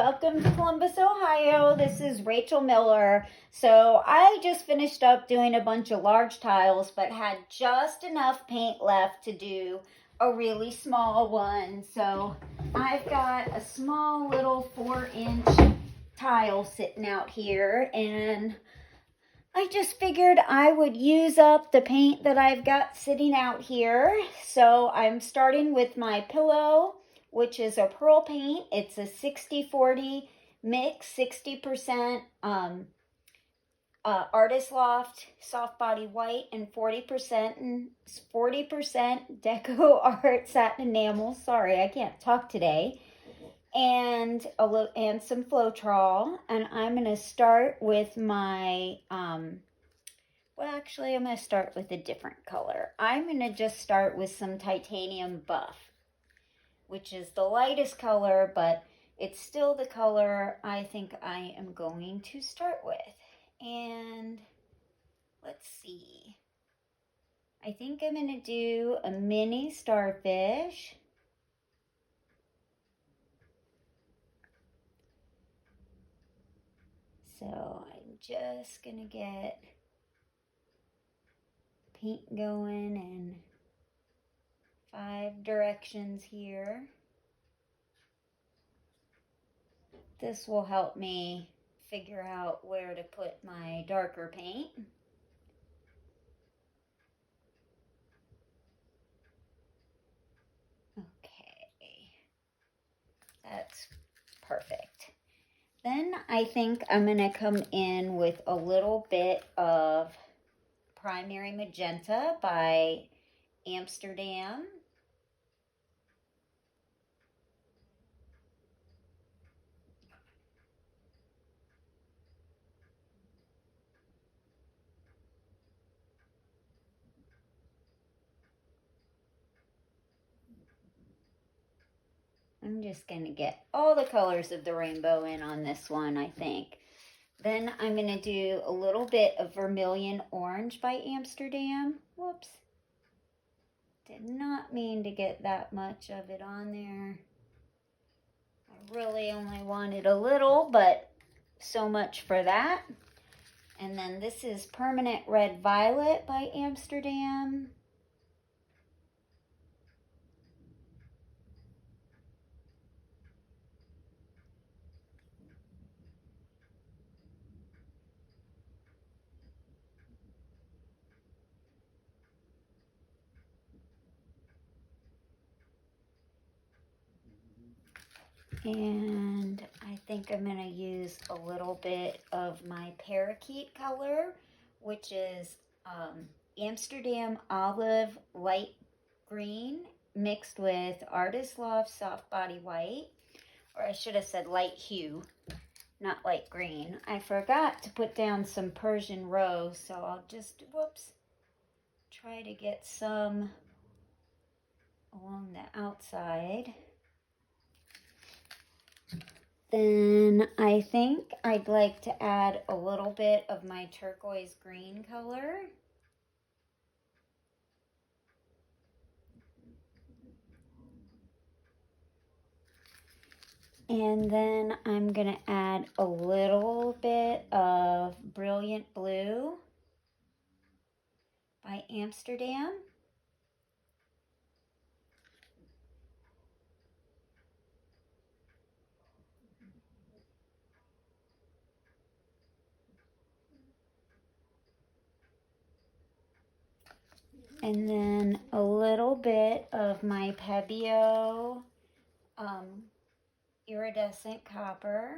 welcome to Columbus, Ohio. This is Rachel Miller. So I just finished up doing a bunch of large tiles, but had just enough paint left to do a really small one. So I've got a small little 4-inch tile sitting out here, and I just figured I would use up the paint that I've got sitting out here. So I'm starting with my pillow, which is a pearl paint. It's a 60-40 mix, 60% Artist Loft soft body white and 40% DecoArt Satin Enamel. Sorry, I can't talk today. And some Floetrol. And I'm going to start with my well, actually, I'm going to start with a different color. I'm going to just start with some titanium buff, which is the lightest color, but it's still the color I think I am going to start with. And let's see. I think I'm going to do a mini starfish. So I'm just going to get paint going in 5 directions here. This will help me figure out where to put my darker paint. Okay, that's perfect. Then I think I'm going to come in with a little bit of Primary Magenta by Amsterdam. I'm just going to get all the colors of the rainbow in on this one, I think. Then I'm going to do a little bit of Vermilion Orange by Amsterdam. Whoops. Did not mean to get that much of it on there. I really only wanted a little, but so much for that. And then this is Permanent Red Violet by Amsterdam. And I think I'm going to use a little bit of my Parakeet color, which is Amsterdam Olive Light Green mixed with Artist Loft Soft Body White. Or I should have said light hue, not light green. I forgot to put down some Persian rose, so I'll just, whoops, try to get some along the outside. Then I think I'd like to add a little bit of my turquoise green color. And then I'm going to add a little bit of Brilliant Blue by Amsterdam. And then a little bit of my Pebeo Iridescent Copper.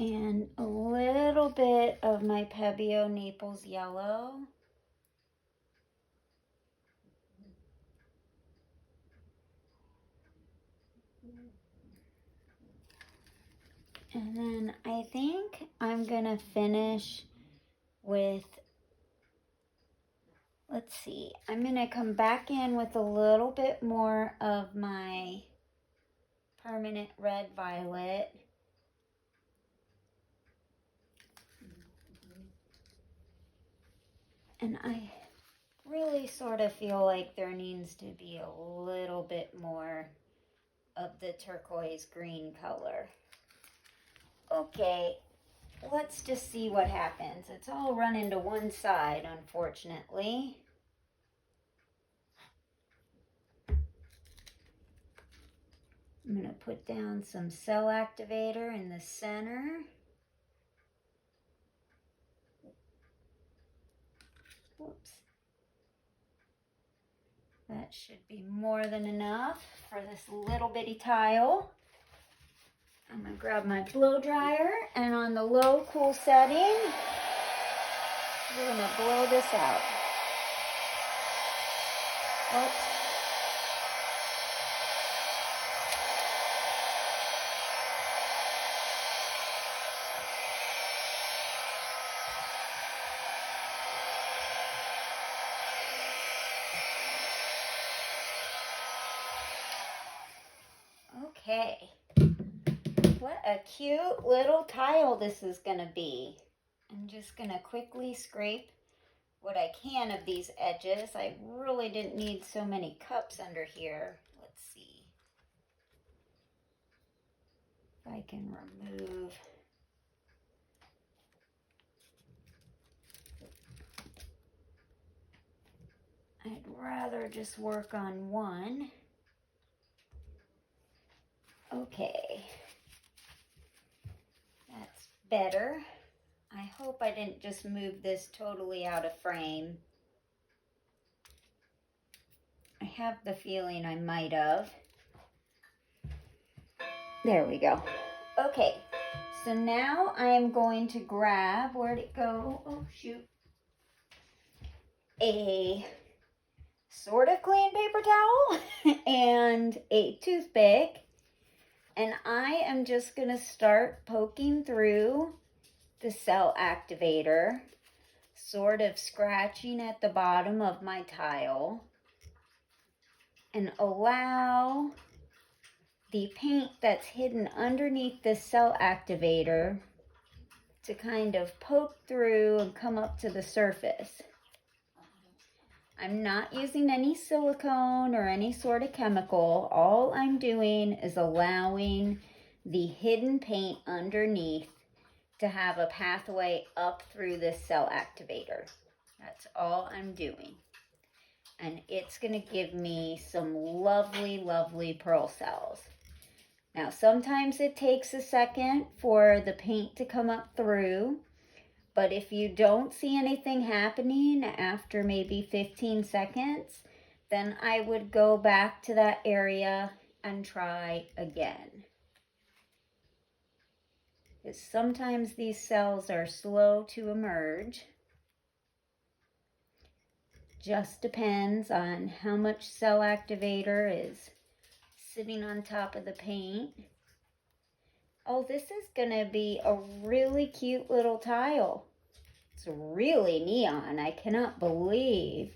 And a little bit of my Pebeo Naples Yellow. And then I think I'm going to finish with, let's see, I'm going to come back in with a little bit more of my permanent red violet. And I really sort of feel like there needs to be a little bit more of the turquoise green color. Okay, let's just see what happens. It's all running to one side, unfortunately. I'm going to put down some cell activator in the center. Whoops. That should be more than enough for this little bitty tile. I'm going to grab my blow dryer, and on the low cool setting, we're going to blow this out. Oops. Okay, what a cute little tile this is going to be. I'm just going to quickly scrape what I can of these edges. I really didn't need so many cups under here. Let's see if I can remove. I'd rather just work on one. Okay, that's better. I hope I didn't just move this totally out of frame. I have the feeling I might have. There we go. Okay, so now I'm going to grab, where'd it go? Oh, shoot. A sort of clean paper towel and a toothpick. And I am just going to start poking through the cell activator, sort of scratching at the bottom of my tile, and allow the paint that's hidden underneath the cell activator to kind of poke through and come up to the surface. I'm not using any silicone or any sort of chemical. All I'm doing is allowing the hidden paint underneath to have a pathway up through this cell activator. That's all I'm doing. And it's going to give me some lovely, lovely pearl cells. Now, sometimes it takes a second for the paint to come up through. But if you don't see anything happening after maybe 15 seconds, then I would go back to that area and try again. Because sometimes these cells are slow to emerge. Just depends on how much cell activator is sitting on top of the paint. Oh, this is going to be a really cute little tile. It's really neon. I cannot believe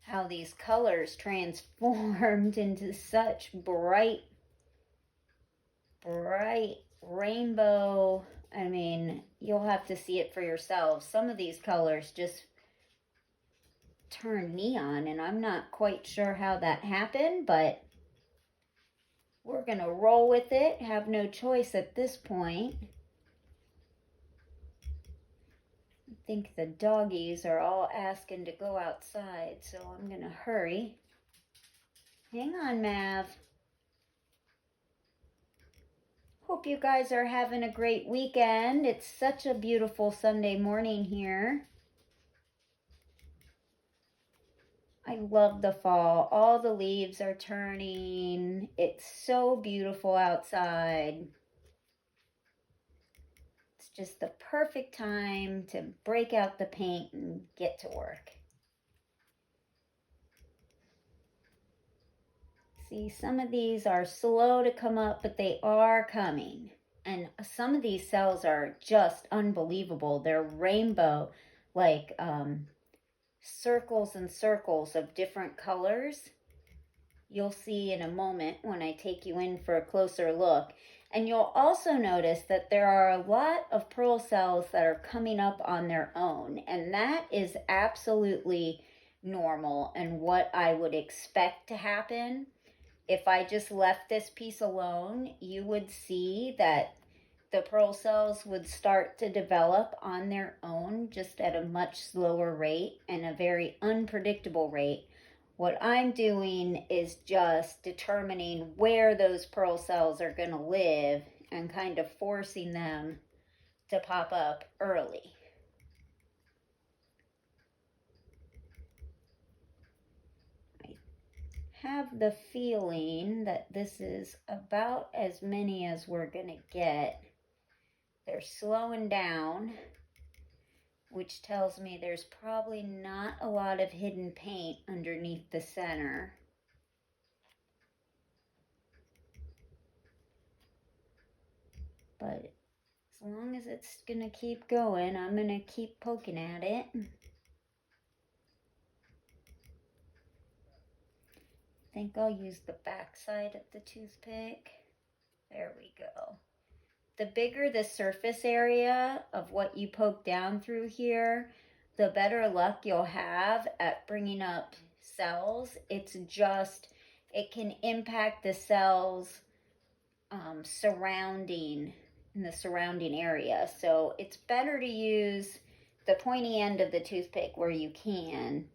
how these colors transformed into such bright, bright rainbow. I mean, you'll have to see it for yourselves. Some of these colors just turn neon, and I'm not quite sure how that happened, but we're going to roll with it. Have no choice at this point. I think the doggies are all asking to go outside, so I'm going to hurry. Hang on, Mav. Hope you guys are having a great weekend. It's such a beautiful Sunday morning here. I love the fall. All the leaves are turning. It's so beautiful outside. It's just the perfect time to break out the paint and get to work. See, some of these are slow to come up, but they are coming. And some of these cells are just unbelievable. They're rainbow, like circles and circles of different colors. you'll see in a moment when I take you in for a closer look. And you'll also notice that there are a lot of pearl cells that are coming up on their own, and that is absolutely normal and what I would expect to happen. If I just left this piece alone, you would see that the pearl cells would start to develop on their own, just at a much slower rate and a very unpredictable rate. What I'm doing is just determining where those pearl cells are going to live and kind of forcing them to pop up early. I have the feeling that this is about as many as we're going to get. They're slowing down, which tells me there's probably not a lot of hidden paint underneath the center. But as long as it's gonna keep going, I'm gonna keep poking at it. I think I'll use the back side of the toothpick. There we go. The bigger the surface area of what you poke down through here, the better luck you'll have at bringing up cells. It can impact the cells surrounding in the surrounding area. So it's better to use the pointy end of the toothpick where you can.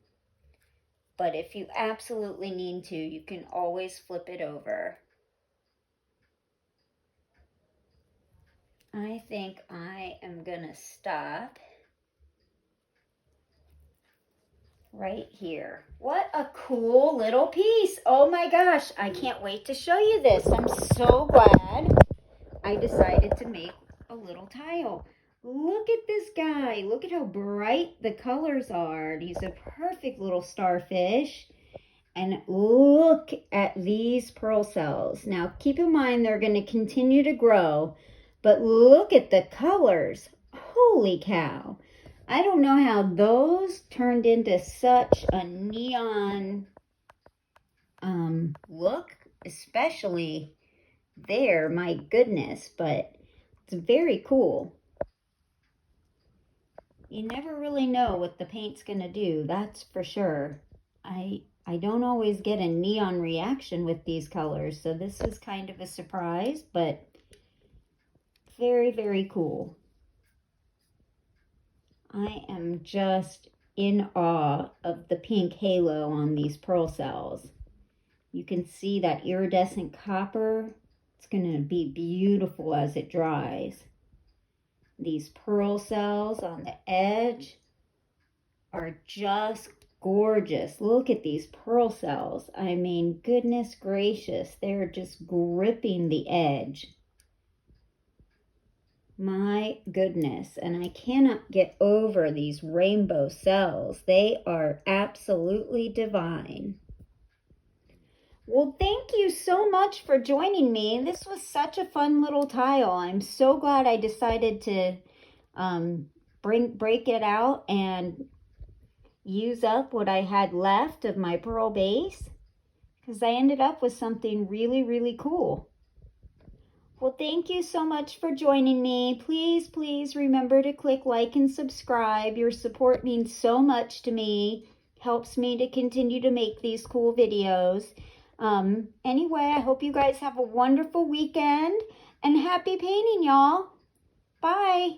But if you absolutely need to, you can always flip it over. I think I am gonna stop right here. What a cool little piece. Oh my gosh, I can't wait to show you this. I'm so glad I decided to make a little tile. Look at this guy. Look at how bright the colors are. He's a perfect little starfish. And look at these pearl cells. Now, keep in mind they're going to continue to grow, but look at the colors. Holy cow. I don't know how those turned into such a neon look, especially there, my goodness, but it's very cool. You never really know what the paint's gonna do, that's for sure. I don't always get a neon reaction with these colors, so this is kind of a surprise, but very, very cool. I am just in awe of the pink halo on these pearl cells. You can see that iridescent copper. It's going to be beautiful as it dries. These pearl cells on the edge are just gorgeous. Look at these pearl cells. I mean, goodness gracious, they're just gripping the edge. My goodness, and I cannot get over these rainbow cells. They are absolutely divine. Well, thank you so much for joining me. This was such a fun little tile. I'm so glad I decided to break it out and use up what I had left of my pearl base, because I ended up with something really, really cool. Well, thank you so much for joining me. Please, please remember to click like and subscribe. Your support means so much to me, helps me to continue to make these cool videos. Anyway, I hope you guys have a wonderful weekend and happy painting, y'all. Bye.